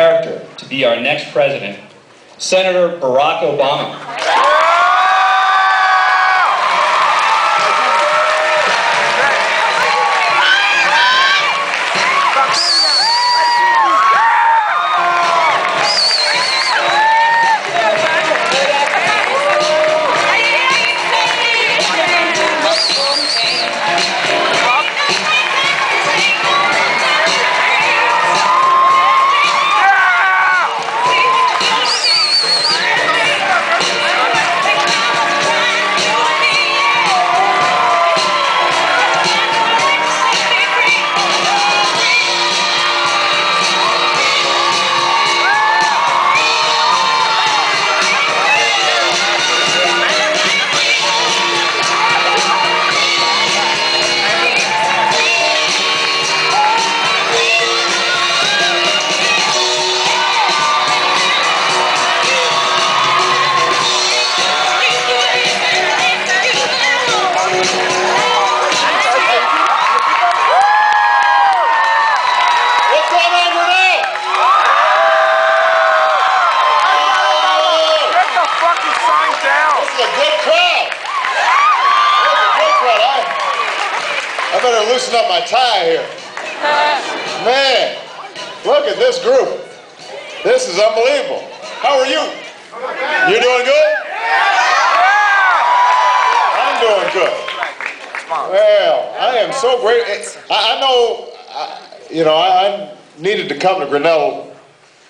character to be our next president, Senator Barack Obama. I better loosen up my tie here. Man, look at this group. This is unbelievable. How are you? You doing good? I'm doing good. Well, I am so great. I know, I needed to come to Grinnell.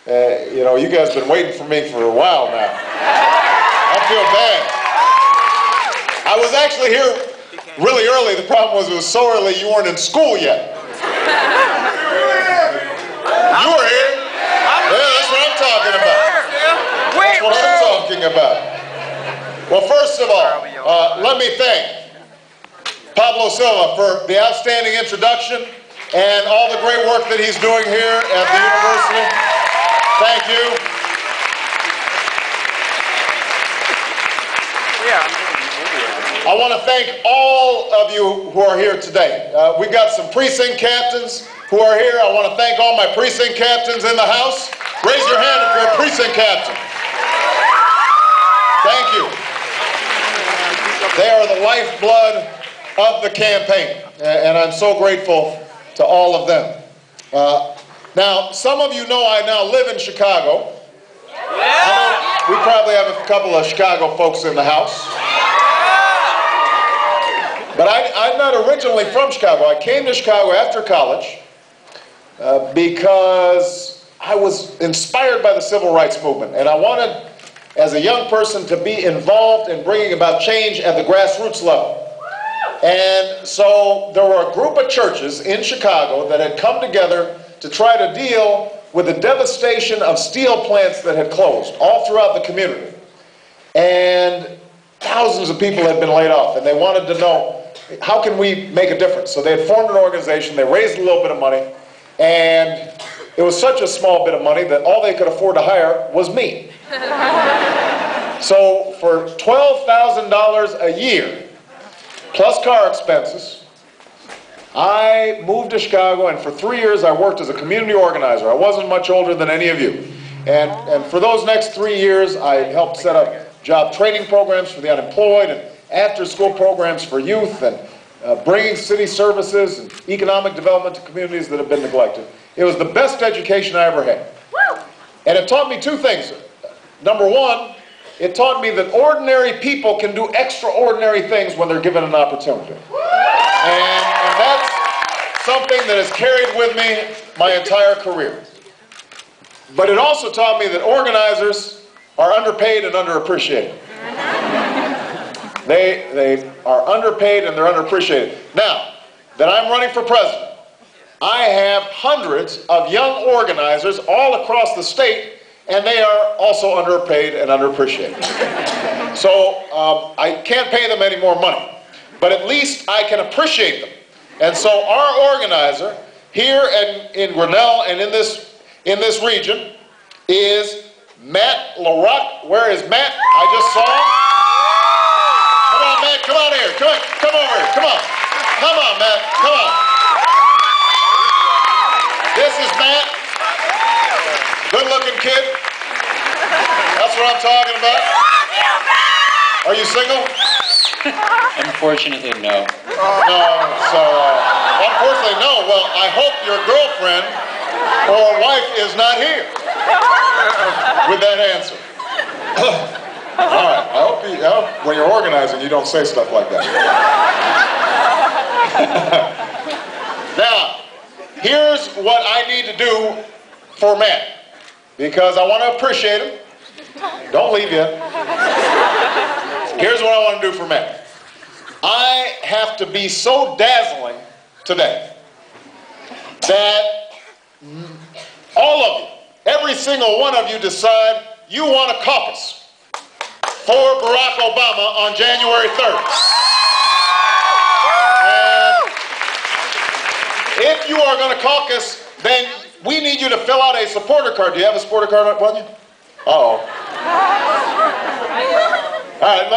You guys have been waiting for me for a while now. I feel bad. I was actually here really early. The problem was it was so early you weren't in school yet. You were here? Yeah, that's what I'm talking about. That's what I'm talking about. Well, first of all, let me thank Pablo Silva for the outstanding introduction and all the great work that he's doing here at the university. Thank you. I want to thank all of you who are here today. We've got some precinct captains who are here. I want to thank all my precinct captains in the house. Raise your hand if you're a precinct captain. Thank you. They are the lifeblood of the campaign, and I'm so grateful to all of them. Now, some of you know I now live in Chicago. I know we probably have a couple of Chicago folks in the house. But I'm not originally from Chicago. I came to Chicago after college because I was inspired by the civil rights movement, and I wanted, as a young person, to be involved in bringing about change at the grassroots level. And so there were a group of churches in Chicago that had come together to try to deal with the devastation of steel plants that had closed all throughout the community. And thousands of people had been laid off, and they wanted to know, how can we make a difference? So they had formed an organization, they raised a little bit of money, and it was such a small bit of money that all they could afford to hire was me. So for $12,000 a year, plus car expenses, I moved to Chicago, and for 3 years I worked as a community organizer. I wasn't much older than any of you. And for those next 3 years, I helped set up job training programs for the unemployed and after-school programs for youth, and bringing city services and economic development to communities that have been neglected. It was the best education I ever had. And it taught me two things. Number one, it taught me that ordinary people can do extraordinary things when they're given an opportunity. And that's something that has carried with me my entire career. But it also taught me that organizers are underpaid and underappreciated. They are underpaid and they're underappreciated. Now, that I'm running for president, I have hundreds of young organizers all across the state, and they are also underpaid and underappreciated. So I can't pay them any more money, but at least I can appreciate them. And so our organizer here in Grinnell and in this region is Matt LaRock. Where is Matt? I just saw him. Come on, Matt, come on here. Come over here. Come on. Come on, Matt. Come on. This is Matt. Good kid? That's what I'm talking about. Are you single? Unfortunately, no. No, so, unfortunately, no. Well, I hope your girlfriend or wife is not here with that answer. All right, I hope when you're organizing, you don't say stuff like that. Now, here's what I need to do for Matt, because I want to appreciate him. Don't leave yet. Here's what I want to do for Matt. I have to be so dazzling today that all of you, every single one of you, decide you want to caucus for Barack Obama on January 3rd. And if you are going to caucus, then we need you to fill out a supporter card. Do you have a supporter card on you? Uh-oh. All right,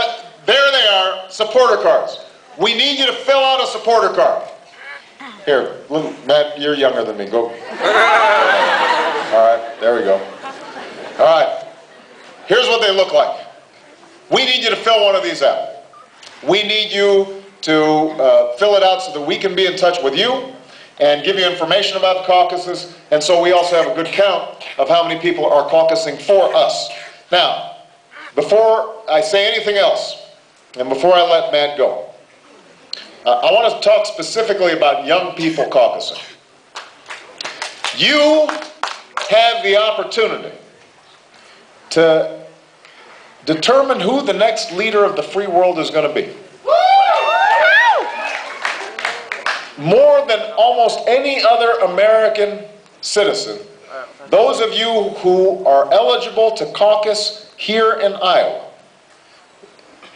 there they are, supporter cards. We need you to fill out a supporter card. Here, Matt, you're younger than me. Go. All right, there we go. All right, here's what they look like. We need you to fill one of these out. We need you to fill it out so that we can be in touch with you and give you information about the caucuses, and so we also have a good count of how many people are caucusing for us. Now, before I say anything else, and before I let Matt go, I want to talk specifically about young people caucusing. You have the opportunity to determine who the next leader of the free world is going to be. More than almost any other American citizen, those of you who are eligible to caucus here in Iowa,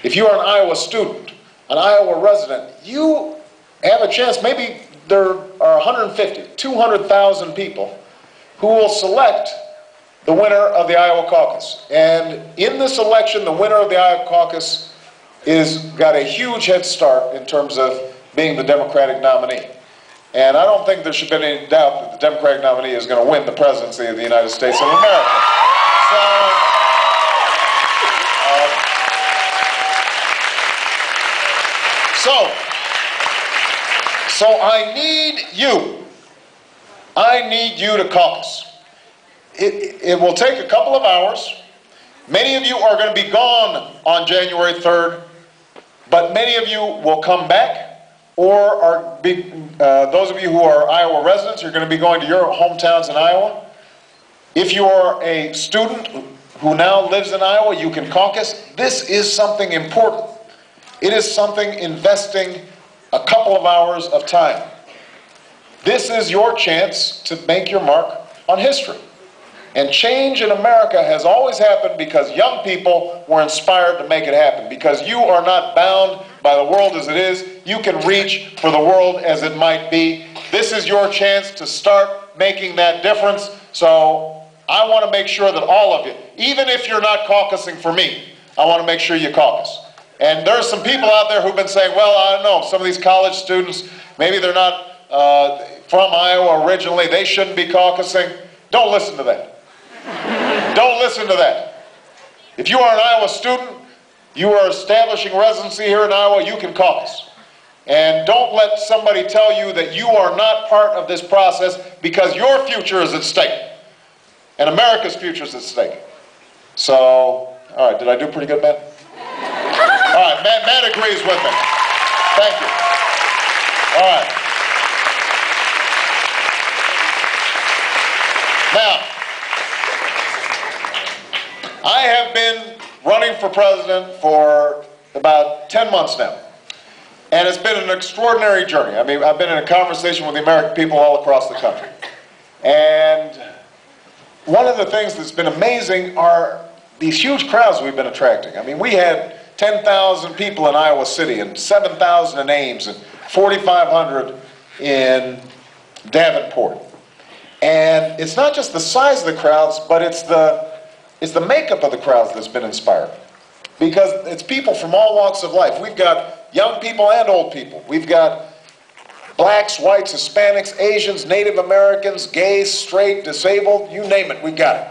if you are an Iowa student, an Iowa resident, you have a chance. Maybe there are 150, 200,000 people who will select the winner of the Iowa caucus. And in this election, the winner of the Iowa caucus got a huge head start in terms of being the Democratic nominee. And I don't think there should be any doubt that the Democratic nominee is going to win the presidency of the United States of America. So I need you. I need you to caucus. It will take a couple of hours. Many of you are going to be gone on January 3rd, but many of you will come back, or those of you who are Iowa residents, you're going to be going to your hometowns in Iowa. If you are a student who now lives in Iowa, you can caucus. This is something important. It is something investing a couple of hours of time. This is your chance to make your mark on history. And change in America has always happened because young people were inspired to make it happen. Because you are not bound by the world as it is. You can reach for the world as it might be. This is your chance to start making that difference. So I want to make sure that all of you, even if you're not caucusing for me, I want to make sure you caucus. And there are some people out there who've been saying, well, I don't know, some of these college students, maybe they're not from Iowa originally, they shouldn't be caucusing. Don't listen to that. Don't listen to that. If you are an Iowa student, you are establishing residency here in Iowa, you can caucus. And don't let somebody tell you that you are not part of this process, because your future is at stake. And America's future is at stake. So, all right, did I do pretty good, Matt? All right, Matt agrees with me. Thank you. All right. Now, I have been running for president for about 10 months now. And it's been an extraordinary journey. I mean, I've been in a conversation with the American people all across the country. And one of the things that's been amazing are these huge crowds we've been attracting. I mean, we had 10,000 people in Iowa City, and 7,000 in Ames, and 4,500 in Davenport. And it's not just the size of the crowds, but it's the makeup of the crowds that's been inspiring. Because it's people from all walks of life. We've got young people and old people. We've got blacks, whites, Hispanics, Asians, Native Americans, gays, straight, disabled, you name it, we got it.